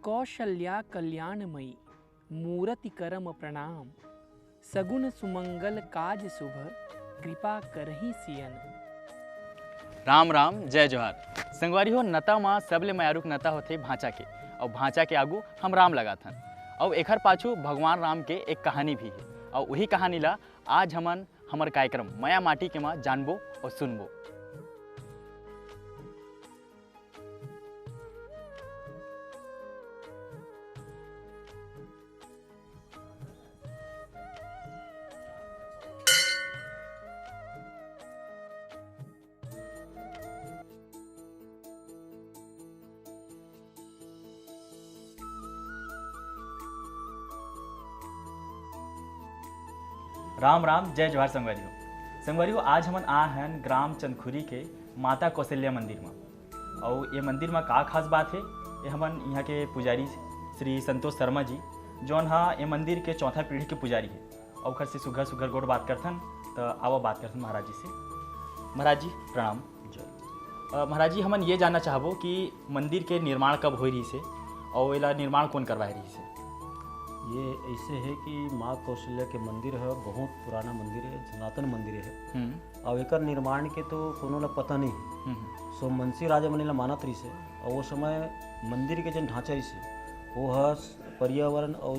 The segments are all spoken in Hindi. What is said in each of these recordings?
कौशल्या कल्याणमयी मूरति करम प्रणाम। सगुन सुमंगल काज शुभ कृपा करही सियन। राम राम जय जोहार। संगवारी हो नता माँ सबले मयारुक नता होते भांचा के और भांचा के आगू हम राम लगाथन और एखर पाछू भगवान राम के एक कहानी भी है और वही कहानी ला आज हमन हमर कार्यक्रम माया माटी के माँ जानबो और सुनबो। राम राम जय जोहार संगवारी हो आज हमन आ हन ग्राम चंदखुरी के माता कौशल्या मंदिर में और ये मंदिर में का खास बात है ये हमन यहाँ के पुजारी श्री संतोष शर्मा जी जौन हा ये मंदिर के चौथा पीढ़ी के पुजारी है और घर से सुघर सुघर गोड़ बात करथन तो आवा बात करथन महाराज जी से। महाराज जी प्रणाम। महाराज जी हमन ये जानना चाहबो कि मंदिर के निर्माण कब हो रही से और एला निर्माण कौन करवाए रही से। ये ऐसे है कि माँ कौशल्या के मंदिर है, बहुत पुराना मंदिर है, सनातन मंदिर है और एक निर्माण के तो कोनो ला पता नहीं है। सो मनसी राजा मनी ला मानत रही से और वो समय मंदिर के जन ढांचा रही से वो पर्यावरण और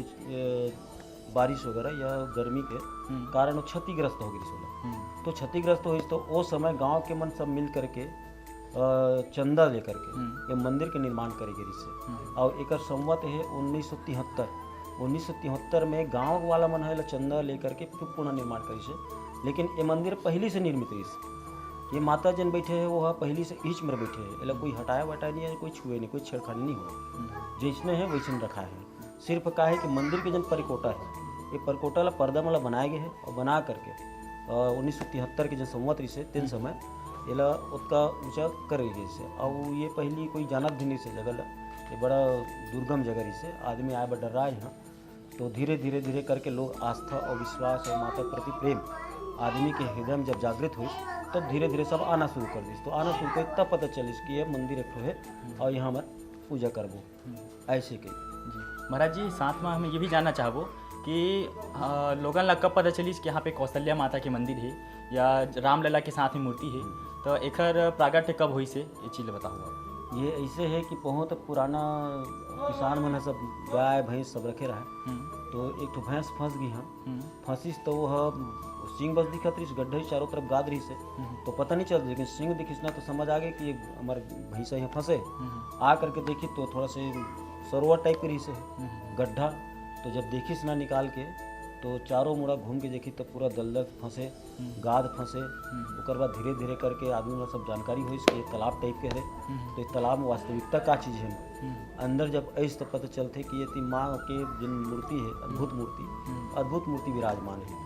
बारिश वगैरह या गर्मी के कारण वो क्षतिग्रस्त हो गई सोला। तो क्षतिग्रस्त हुई तो वो समय गांव के मन सब मिल करके चंदा लेकर के ये मंदिर के निर्माण करे गई से और एक संवत है 1973 में गांव वाला मन है चंदा लेकर के फिर पुनः निर्माण करी से। लेकिन ये मंदिर पहली से निर्मित रही से। ये माता जन बैठे हैं वो पहली से ईच में बैठे हैं, एला कोई हटाया वटाया नहीं है, कोई छुए नहीं, कोई छेड़खानी नहीं हुआ, जैसने है वैसे रखा है। सिर्फ का है कि मंदिर के जन परिकोटा है, ये परिकोटा ला पर्दा मला बनाए गए है और बना करके 1973 के जन संवत से 3 समय एला उसका ऊँचा कर गई से। और ये पहली कोई जानत भी नहीं से जगह ये बड़ा दुर्गम जगह रही से, आदमी आए बड़ा डर रहा है यहाँ। तो धीरे धीरे करके लोग आस्था और विश्वास और माता प्रति प्रेम आदमी के हृदय में जब जागृत हुई तब तो धीरे धीरे सब आना शुरू कर दी। तो आना शुरू कर तब पता चलिस कि ये मंदिर एक है और यहाँ हमार पूजा करबो ऐसे के। जी महाराज जी साथ में हमें ये भी जानना चाहबो कि लोगन ला कब पता चलिस कि यहाँ पे कौशल्या माता के मंदिर है या रामलला के साथ में मूर्ति है, तो एकर प्रागट्य कब हुई से ये चीज़ बताओ। ये ऐसे है कि बहुत पुराना किसान मन सब गाय भैंस सब रखे रहे तो एक तो भैंस फंस गई हाँ फंसिस तो वह सिंह बस दिखत रही गड्ढे चारों तरफ गाद रही से तो पता नहीं चल, लेकिन सिंह दिखिस ना तो समझ आ गए कि हमारे भैंसा यहाँ फंसे। आ करके देखी तो थोड़ा से सरोवर टाइप की रही से गड्ढा, तो जब देखिस ना निकाल के तो चारों मुड़ा घूम के देखी तो पूरा दलदल फंसे गाद फंसे। उसके बाद धीरे धीरे करके आदमी में सब जानकारी हुई कि तालाब टाइप के है। तो ये तालाब में वास्तविकता का चीज़ है अंदर जब ऐसे तो पता चलते कि ये माँ के जिन मूर्ति है अद्भुत मूर्ति विराजमान है।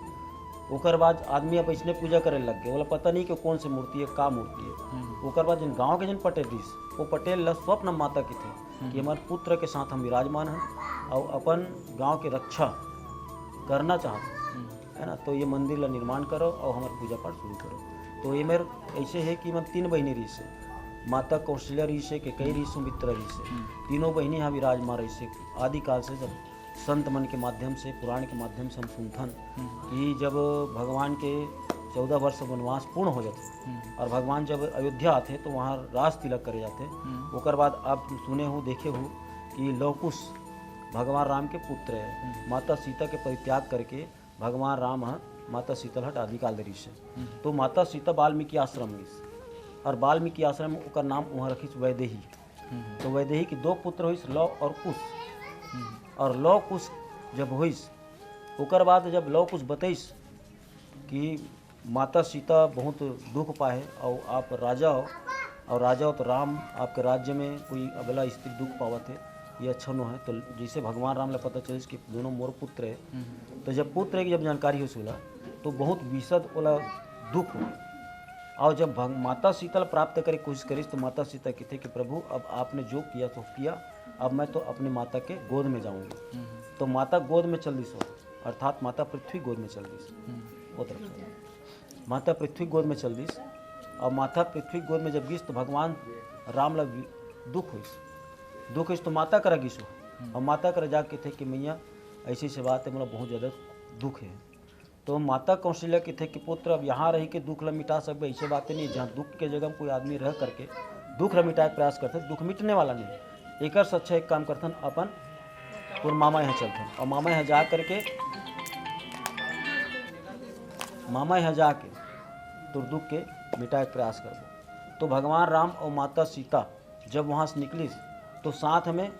ओकर बाद आदमी अब इसने पूजा करे लग गए, बोला पता नहीं कि कौन सी मूर्ति है का मूर्ति है। ओकर बाद जिन गाँव के जिन पटेल रही वो पटेल स्वप्न माता के थे कि हमारे पुत्र के साथ हम विराजमान हैं और अपन गाँव की रक्षा करना चाहते है ना, तो ये मंदिर ला निर्माण करो और हमारे पूजा पाठ शुरू करो। तो ये मेरे ऐसे है कि मैं 3 बहनी रही से, माता कौशल्या रही से के कई रही सुमित्रा रही से, तीनों बहनी यहाँ विराजमान रही से। आदिकाल से जब संत मन के माध्यम से पुराण के माध्यम से हम सुनथन कि जब भगवान के 14 वर्ष वनवास पूर्ण हो जाते और भगवान जब अयोध्या आते तो वहाँ रास तिलक करे जाते। ओकर बाद आप सुने हो देखे हो कि लवकुश भगवान राम के पुत्र है, माता सीता के परित्याग करके भगवान राम माता सीतलहट आदिकाल दरी से। तो माता सीता वाल्मीकि आश्रम में और वाल्मीकि आश्रम में ओकर नाम वहाँ रखिस वैदेही। तो वैदेही के 2 पुत्र हुई लव और कुश। और लव कुश जब हुईस ओकर बाद जब लव कुश बतईस कि माता सीता बहुत दुख पाए और आप राजा हो और राजा हो तो राम आपके राज्य में कोई अबला स्त्री दुख पावत है ये अच्छा न है। तो जैसे भगवान राम ला पता चलिस कि दोनों मोर पुत्र है, तो जब पुत्र की जब जानकारी हो सुला तो बहुत विशद वाला दुख हो। और जब माता सीता प्राप्त करे कोशिश करिस तो माता सीता कहते कि प्रभु अब आपने जो किया तो किया, अब मैं तो अपनी माता के गोद में जाऊंगी। तो माता गोद में चल दी सो, अर्थात माता पृथ्वी गोद में चल दी वो तरफ से माता पृथ्वी गोद में चल दी। और माता पृथ्वी गोद में जब गिस तो भगवान राम ला दुख हुई तो माता करा गिसो और माता कर जाके थे कि मैया ऐसी से बात है, मतलब बहुत ज़्यादा दुख है। तो माता कौशल्या के थे कि पुत्र अब यहाँ रह के दुख ला मिटा सकते, ऐसे बातें नहीं। जहाँ दुख के जगह में कोई आदमी रह करके दुख ला मिटाए प्रयास करते, दुख मिटने वाला नहीं। एक अच्छा एक काम करथन, अपन पूरे मामा यहाँ चलथन और मामा यहाँ जा करके तो दुख के मिटाए प्रयास करबो। तो भगवान राम और माता सीता जब वहाँ से निकली तो साथ में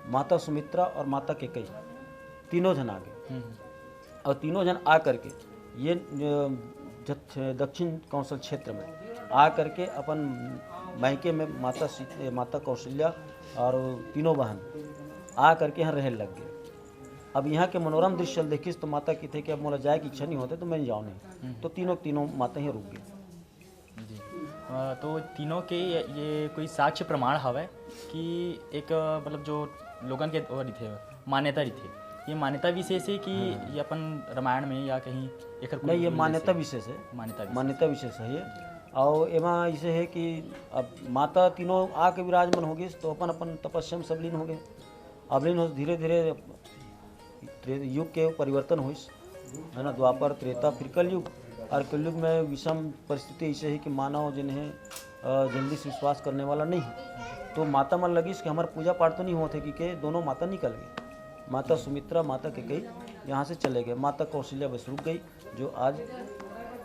माता सुमित्रा और माता कैकेयी तीनों जन आ गए। और तीनों जन आ करके ये दक्षिण कौशल क्षेत्र में आ करके अपन मायके में माता कौशल्या और तीनों बहन आ करके यहाँ रहने लग गए। अब यहाँ के मनोरम दृश्य देखिस तो माता की थे कि अब मोला जाए की इच्छा नहीं होते तो मैं जाऊँ नहीं, तो तीनों माता ही रुक गई। जी तो तीनों के ये कोई साक्ष्य प्रमाण हवे कि एक मतलब जो लोगन के वो थे मान्यता रही थे, ये मान्यता विशेष है कि ये अपन रामायण में या कहीं एक नहीं, ये मान्यता विशेष है, मान्यता विशेष है ये। और एमा ऐसे है कि अब माता तीनों आके विराजमान हो गई तो अपन अपन तपस्या में सब लीन हो गए। अब लीन हो धीरे धीरे युग के परिवर्तन हुई है ना, द्वापर त्रेता फिर कलयुग। और कलयुग में विषम परिस्थिति ऐसे है कि मानव जिन्हें जल्दी से विश्वास करने वाला नहीं है। तो माता मन लगी कि हमारा पूजा पाठ तो नहीं होते कि दोनों माता निकल गई, माता सुमित्रा माता कैकेयी यहाँ से चले गए। माता कौशल्या बस रुक गई, जो आज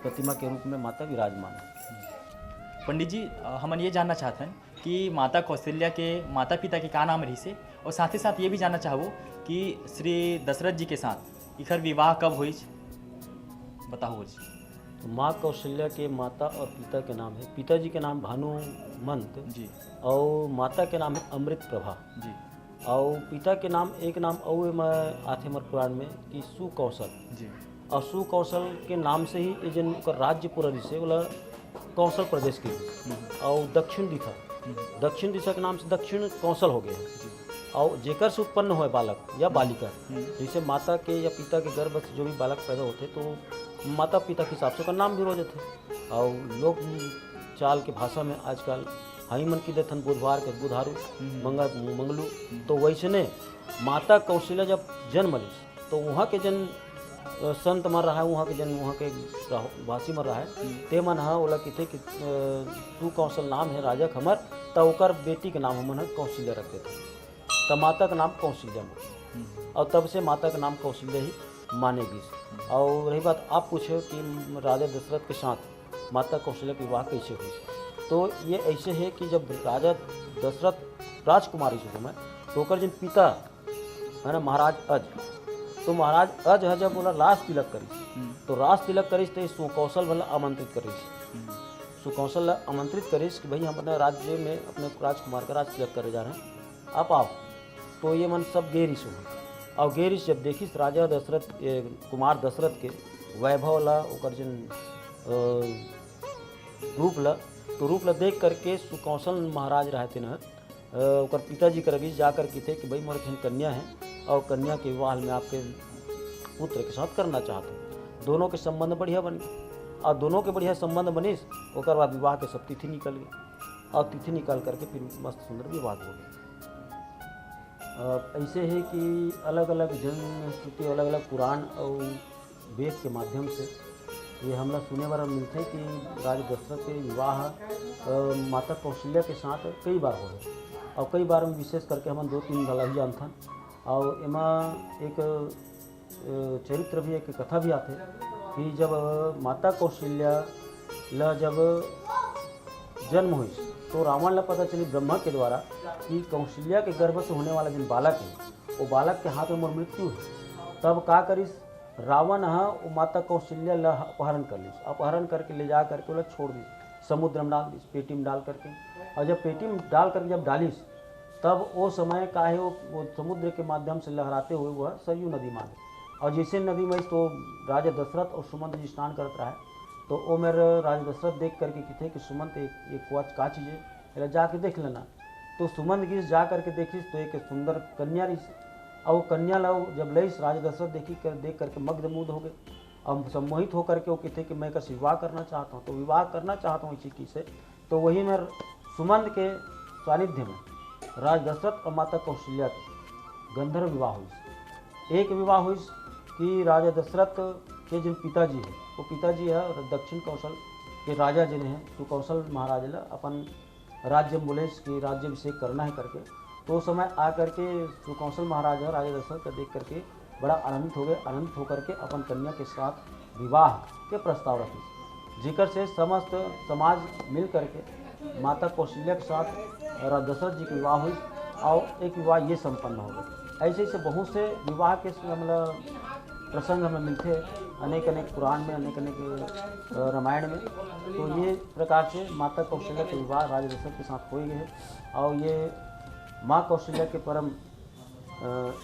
प्रतिमा के रूप में माता विराजमान है। पंडित जी हम ये जानना चाहते हैं कि माता कौशल्या के माता पिता के का नाम रही से, और साथ ही साथ ये भी जानना चाहबो कि श्री दशरथ जी के साथ इखर विवाह कब हुई, बताओ जी। तो माँ कौशल्या के माता और पिता के नाम है, पिताजी के नाम भानुमंत जी, और माता के नाम है अमृत प्रभा जी, और पिता के नाम एक नाम और में आथे हमारे पुराण में कि सुकौशल जी। और सुकौशल के नाम से ही ये जन राज्य पूरा से बोला कौशल प्रदेश की। और दक्षिण दिशा के नाम से दक्षिण कौशल हो गया। और जेकर से उत्पन्न हुए बालक या बालिका, जैसे माता के या पिता के गर्भ से जो भी बालक पैदा होते तो माता पिता के हिसाब से उसका नाम भी हो जाते। और लोग चाल के भाषा में आजकल हाई मन की देथन बुधवार के बुधारू मंगलू। तो वैसे ने माता कौशल्या जब जन्म ली तो वहाँ के जन संत मर रहा है, वहाँ के जन वहाँ के वासी मर रहा है, ते मन हाँ ओला कहते कि तू कौशल नाम है राजा खमर, तो ओकर बेटी के नाम हमन कौशल्या रखते थे। तब माता का नाम कौशल्या और तब से माता का नाम कौशल्या ही मानेगी। और रही बात आप पूछो कि राजा दशरथ के साथ माता कौशल्या की विवाह कैसे हुई, तो ये ऐसे है कि जब राजा दशरथ राजकुमारी से समय तो ओकर जिन पिता है ना महाराज अज, तो महाराज अज है जब बोला राज तिलक करी तो राज तिलक करीस तो सुकौशल वाला आमंत्रित करीस। सुकौशल आमंत्रित करीस कि भाई हम अपने राज्य में अपने राजकुमार का राज तिलक करे जा रहे हैं, आप आओ। तो ये मन सब गेरिश हो और गेरिश जब देखिस राजा दशरथ कुमार दशरथ के वैभव ला ओकर जिन रूप ला देख करके सुकौशल महाराज रहते न ओकर पिताजी कर गई जा कर के थे कि भाई मोर कन्या है और कन्या के विवाह में आपके पुत्र के साथ करना चाहते हैं। दोनों के संबंध बढ़िया बन गए और दोनों के बढ़िया संबंध बनिस, ओकर बाद विवाह के सब तिथि निकल गई और तिथि निकाल करके फिर मस्त सुंदर विवाह हो गया। ऐसे है कि अलग अलग जनश्रुति अलग अलग पुराण और वेद के माध्यम से ये हमला सुने वाला मिलते हैं कि राजा दशरथ के विवाह माता कौशल्या के साथ कई बार हो गए और कई बार में विशेष करके हम 2-3 गला ही जानथन। और एमा एक चरित्र भी एक कथा भी आते कि जब माता कौशल्या ला जब जन्म हुई तो रावण ला पता चली ब्रह्मा के द्वारा कि कौशल्या के गर्भ से होने वाला जिन बालक है वो बालक के हाथ में मोर मृत्यु है। तब का करिस रावण है वो माता कौशल्या ला अपहरण कर ली, अपहरण करके ले जा करके वो छोड़ दी, समुद्र में डाल दी, पेटी में डाल करके। और जब पेटी में डाल करके जब डालिस तब वो समय का है वो समुद्र के माध्यम से लहराते हुए वह सरयू नदी में आ गए। और जैसे नदी में तो राजा दशरथ और सुमंत जी स्नान करते रहे तो वो मेरे राजा दशरथ देख करके कहते कि सुमंत एक का चीज़ है जाके देख लेना। तो सुमंत गिस जा करके देखिस तो एक सुंदर कन्या रही और वो कन्या ला जब लईस राजा दशरथ देख करके मग्धमुग्ध हो गए और सम्मोहित होकर के वो कहते कि मैं कर विवाह करना चाहता हूँ, तो विवाह करना चाहता हूँ इसी की से। तो वही मैं सुमंत के सानिध्य में राज दशरथ और माता कौशल्या के गंधर्व विवाह हुई। एक विवाह हुई कि राजा दशरथ के जिन पिताजी है वो पिताजी है दक्षिण कौशल के राजा जिन्हें हैं तो कौशल महाराज ला अपन राज्य एम्बुलेंस की राज्याभिषेक करना है करके, तो उस समय आ करके जो कौशल महाराज है राजा दशरथ का देख करके बड़ा आनंदित हो गए। आनंदित होकर के अपन कन्या के साथ विवाह के प्रस्ताव रखे, जिक्र से समस्त समाज मिल करके माता कौशल्या के साथ दशरथ जी की विवाह हुई और एक विवाह ये संपन्न हो गए। ऐसे ऐसे बहुत से विवाह के मतलब प्रसंग हमें मिलते हैं अनेक अनेक पुराण में, अनेक अनेक रामायण में। तो ये प्रकार से माता कौशल्या के विवाह राजा दशरथ के साथ हो गए हैं और ये माँ कौशल्या के परम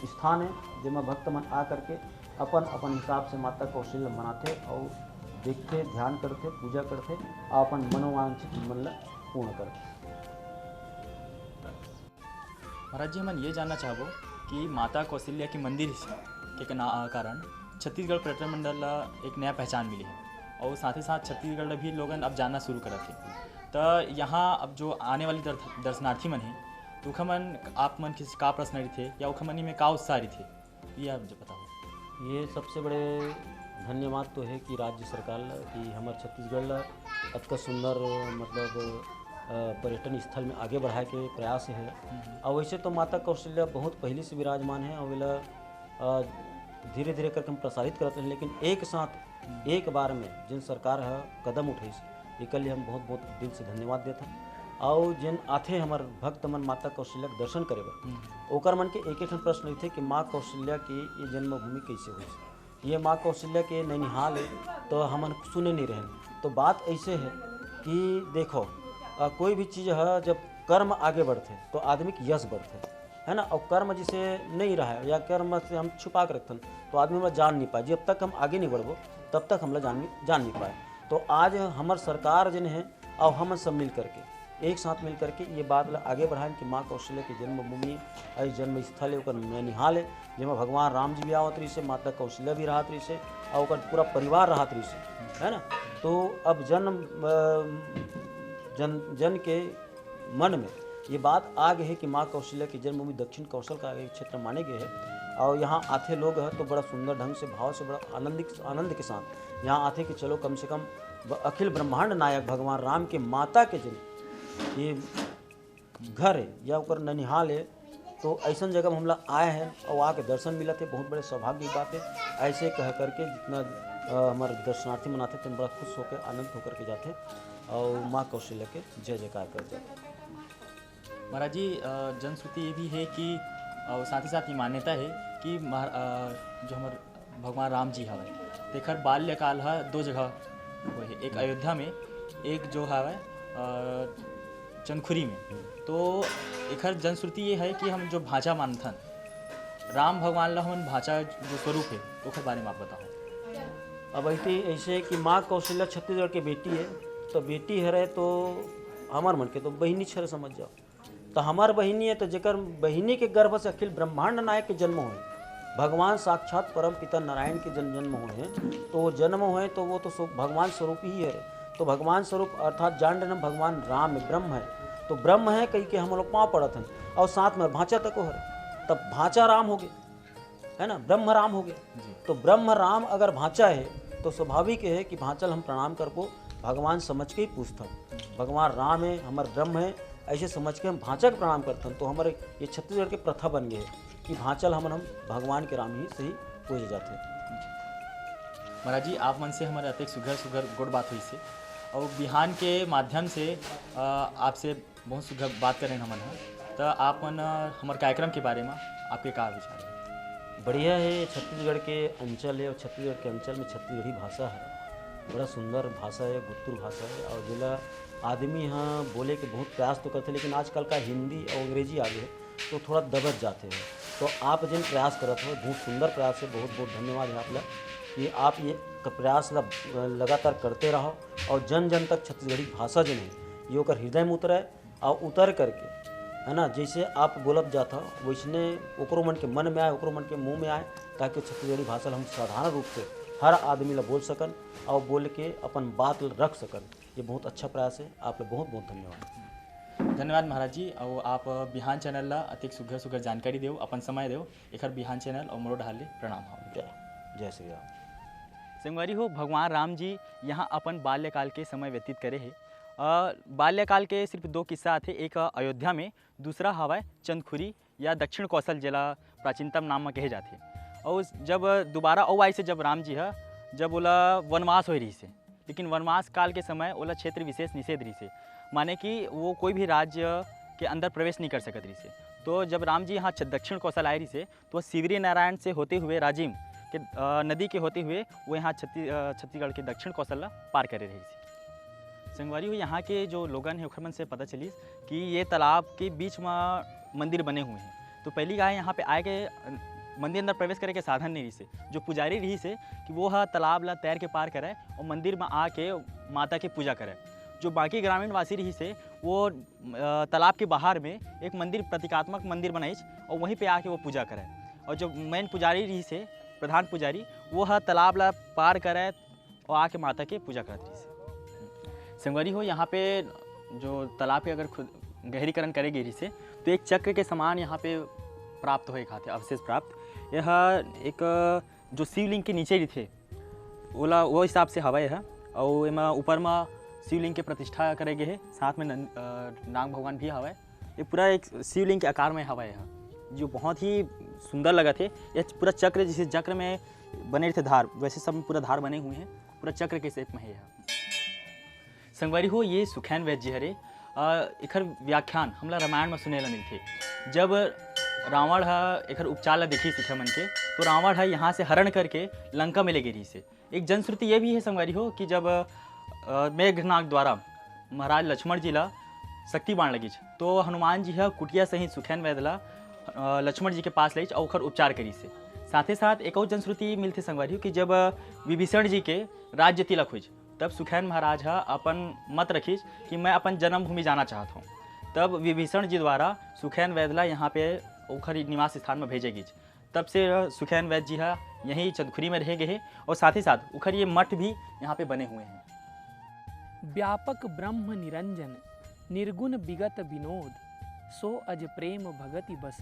स्थान है जिसमें भक्त मन आ करके अपन अपन हिसाब से माता कौशल्या मनाते और देखते, ध्यान करते, पूजा करते और अपन मनोवांछित मन ला पूर्ण करते। महाराज जी, हम ये जानना चाहबो कि माता कौशल्या के मंदिर के कारण छत्तीसगढ़ पर्यटन मंडल ला एक नया पहचान मिली है और साथ ही साथ छत्तीसगढ़ भी लोगन अब जानना शुरू करत है। तो यहाँ अब जो आने वाली दर्शनार्थी मन हैं तो उखमन आप मन किसी का प्रश्न थे या उखमनी में का उत्साह थे, ये आप जो बताओ। ये सबसे बड़े धन्यवाद तो है कि राज्य सरकार ला कि हमारे छत्तीसगढ़ ला अतका सुंदर मतलब पर्यटन स्थल में आगे बढ़ाए के प्रयास है। और वैसे तो माता कौशल्या बहुत पहले से विराजमान है और वेला धीरे धीरे करके हम प्रसारित करते हैं, लेकिन एक साथ एक बार में जिन सरकार है कदम उठाई एक लिए हम बहुत बहुत दिल से धन्यवाद देते हैं। और जिन आथे हमारे भक्त मन माता कौशल्या के दर्शन करे बर ओकर मन के एक एक प्रश्न थे कि माँ कौशल्या की ये जन्मभूमि कैसे हुई। ये माँ कौशल्या के नैनीहाल है तो हम सुने नहीं रहे। तो बात ऐसे है कि देखो कोई भी चीज़ है जब कर्म आगे बढ़ते तो आदमी की यश बढ़ते है ना, और कर्म जिसे नहीं रहा है या कर्म से हम छुपा के रखते तो आदमी हमरा जान नहीं पाए। जब तक हम आगे नहीं बढ़बो तब तक हम जान नहीं पाए। तो आज हमार सरकार जिन है और हम सब मिल करके एक साथ मिल करके ये बात आगे बढ़ाएं कि माँ कौशल्या की जन्मभूमि जन्म स्थल है नैनीहाल है जिसमें भगवान राम जी भी आवत रही से, माता कौशल्या भी रहत रही से और पूरा परिवार रहत रही से, है ना। तो अब जन के मन में ये बात आ गई है कि माँ कौशल्या की जन्मभूमि दक्षिण कौशल का एक क्षेत्र माने गए हैं और यहाँ आते लोग हैं तो बड़ा सुंदर ढंग से भाव से बड़ा आनंद के साथ यहाँ आते कि चलो कम से कम अखिल ब्रह्मांड नायक भगवान राम के माता के जिन ये घर है या ऊपर ननिहाल है तो ऐसा जगह में हम लोग आए हैं और आके दर्शन मिला थे, बहुत बड़े सौभाग्य की बात है। ऐसे कह करके जितना हमारे दर्शनार्थी मनाते थे बड़ा खुश होकर आनंद होकर के जाते और माँ कौशल्या के जय जयकार करते। महाराज जी, जनश्रुति ये भी है कि और साथ ही साथ ये मान्यता है कि जो हमारे भगवान राम जी हवे तेखर बाल्यकाल है दो जगह हुए है, एक अयोध्या में, एक जो है चनखुरी में। तो एखर जनश्रुति ये है कि हम जो भाषा मानथन राम भगवान ला हम भाषा जो स्वरूप है ओखर बारे में आप बताओ। अब ऐसे कि माँ कौशल्या छत्तीसगढ़ की बेटी है तो बेटी है तो हमार मन के तो बहिनी छर समझ जाओ। तो हमार बहिनी है तो जेकर बहिनी के गर्भ से अखिल ब्रह्मांड नायक के जन्म हुए, भगवान साक्षात परम पिता नारायण के जन्म हुए हैं। तो जन्म हुए तो वो तो भगवान स्वरूप ही है। तो भगवान स्वरूप अर्थात जान भगवान राम ब्रह्म है। तो ब्रह्म है कहीं के हम लोग पाँव पड़त हैं और साथ में भाषा तक हो है तब भाषा राम हो गए, है ना, ब्रह्म राम हो गए। तो ब्रह्म राम अगर भाषा है तो स्वाभाविक है कि भांचल हम प्रणाम करबो भगवान समझ के ही पूछता भगवान राम है हमारे ब्रह्म है ऐसे समझ के हम भांचा के प्रणाम करते हैं। तो हमारे ये छत्तीसगढ़ के प्रथा बन गए कि भांचल हम भगवान के राम ही से ही पूजे जाते हैं। महाराज जी, आप मन से हमारे अतिक सुघर गुड़ बात हुई से और बिहान के माध्यम से आपसे बहुत सुघर बात करें हमन तो आप मन हमारे कार्यक्रम के बारे में आपके क्या विचार है? बढ़िया है। छत्तीसगढ़ के अंचल है और छत्तीसगढ़ के अंचल में छत्तीसगढ़ी भाषा है, बड़ा सुंदर भाषा है, गुत्तुर भाषा है। और जिला आदमी यहाँ बोले के बहुत प्रयास तो करते लेकिन आजकल का हिंदी और अंग्रेजी आ गए तो थोड़ा दबत जाते हैं। तो आप जिन प्रयास करते हो बहुत सुंदर प्रयास है, बहुत बहुत धन्यवाद है आप कि आप ये प्रयास लगातार करते रहो और जन जन तक छत्तीसगढ़ी भाषा जो है ये ओकर हृदय में उतरे और उतर करके, है ना, जैसे आप बोलब जाता वैसने ओकरो मन के मन में आए, ओकरो मन के मुंह में आए, ताकि छत्तीसगढ़ी भाषा हम साधारण रूप से हर आदमी ला बोल सकन और बोल के अपन बात रख सकन। ये बहुत अच्छा प्रयास है। आप लोग बहुत बहुत धन्यवाद। धन्यवाद महाराज जी। और आप बिहान चैनल ला अतिक सुघर सुघर जानकारी देव, अपन समय देव, एकर बिहान चैनल और मोरो ढाले प्रणाम हो। जय श्री राम। संगवारी हो, भगवान राम जी यहाँ अपन बाल्यकाल के समय व्यतीत करे है। बाल्यकाल के सिर्फ 2 किस्सा आते, एक अयोध्या में, दूसरा हवा चंदखुरी या दक्षिण कौशल जिला प्राचीनतम नाम में कहे जाते। और जब दोबारा औ आई से जब राम जी है जब ओला वनवास हो रही से, लेकिन वनवास काल के समय ओला क्षेत्र विशेष निषेध रही से, माने कि वो कोई भी राज्य के अंदर प्रवेश नहीं कर सकत रही से। तो जब राम जी यहाँ दक्षिण कौशल आए रही से तो शिवरी नारायण से होते हुए राजिम के नदी के होते हुए वो यहाँ छत्तीसगढ़ के दक्षिण कौशल पार करे रही से। संगवारी हो, यहाँ के जो लोगन है ओखर मन से पता चली कि ये तालाब के बीच में मंदिर बने हुए हैं। तो पहली गाय यहाँ पे आए के मंदिर अंदर प्रवेश करे के साधन नहीं रही से, जो पुजारी रही से कि वो तालाब ला तैर के पार करे और मंदिर में आके माता की पूजा करे। जो बाकी ग्रामीण वासी रही से वो तालाब के बाहर में एक मंदिर, प्रतीकात्मक मंदिर बनाई और वहीं पे आके वो पूजा करे। और जो मेन पुजारी रही से, प्रधान पुजारी, वो तालाब ला पार करे और आके माता की पूजा करत रही से। संगवारी हो, यहाँ पे जो तालाब के अगर खुद गहरीकरण करे गई रही से तो एक चक्र के समान यहाँ पे प्राप्त होए खाते अवशेष प्राप्त। यह एक जो शिवलिंग के नीचे ही थे ओला वो हिसाब से हवा है। और एमा ऊपर में शिवलिंग के प्रतिष्ठा करे गए है, साथ में नाग भगवान भी हवा है। ये पूरा एक शिवलिंग के आकार में हवा है जो बहुत ही सुंदर लगा थे। यह पूरा चक्र जैसे चक्र में बने थे धार, वैसे सब पूरा धार बने हुए हैं, पूरा चक्र के शेप में है। संगवारी हो, ये सुखैन वैद्य जी हरे एकर व्याख्यान हमला रामायण में सुने ला मिलते। जब रावण एकर उपचार ला देखी सीखे मन के तो रावण यहाँ से हरण करके लंका में ले गई से। एक जनश्रुति ये भी है संगवारी हो कि जब मेघनाग द्वारा महाराज लक्ष्मण जी ला शक्ति बाण लगी तो हनुमान जी कुटिया सहित सुखैन वैद्य ला लक्ष्मण जी के पास ले और ओकर उपचार करी से। साथ ही साथ एक और जनश्रुति मिलती संगवारी हो कि जब विभीषण जी के राज्य तिलक हुई तब सुखैन महाराज अपन मत रखीज कि मैं अपन जन्मभूमि जाना चाहता हूँ। तब विभीषण जी द्वारा सुखैन वैद्य ला यहाँ पे ओखर निवास स्थान में भेजेगी। तब से सुखैन वैद्य जी यहीं चंदखुरी में रह गए और साथ ही साथ उखर ये मठ भी यहाँ पे बने हुए हैं। व्यापक ब्रह्म निरंजन निर्गुण विगत विनोद, सो अज प्रेम भगति बस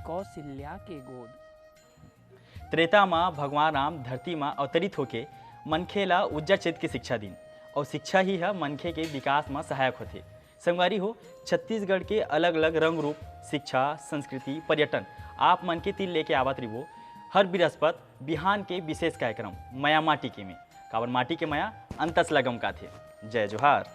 कौशल्या के गोद। त्रेता माँ भगवान राम धरती माँ अवतरित होके मनखे ला उज्जर चित्त की शिक्षा दी और शिक्षा ही है मनखे के विकास में सहायक होते। संगवारी हो, छत्तीसगढ़ के अलग अलग रंग रूप, शिक्षा, संस्कृति, पर्यटन आप मन के तिल लेके आवत रहो हर बृहस्पति बिहान के विशेष कार्यक्रम माया माटी के में। काबर माटी के माया अंतस लगम का थे। जय जोहार।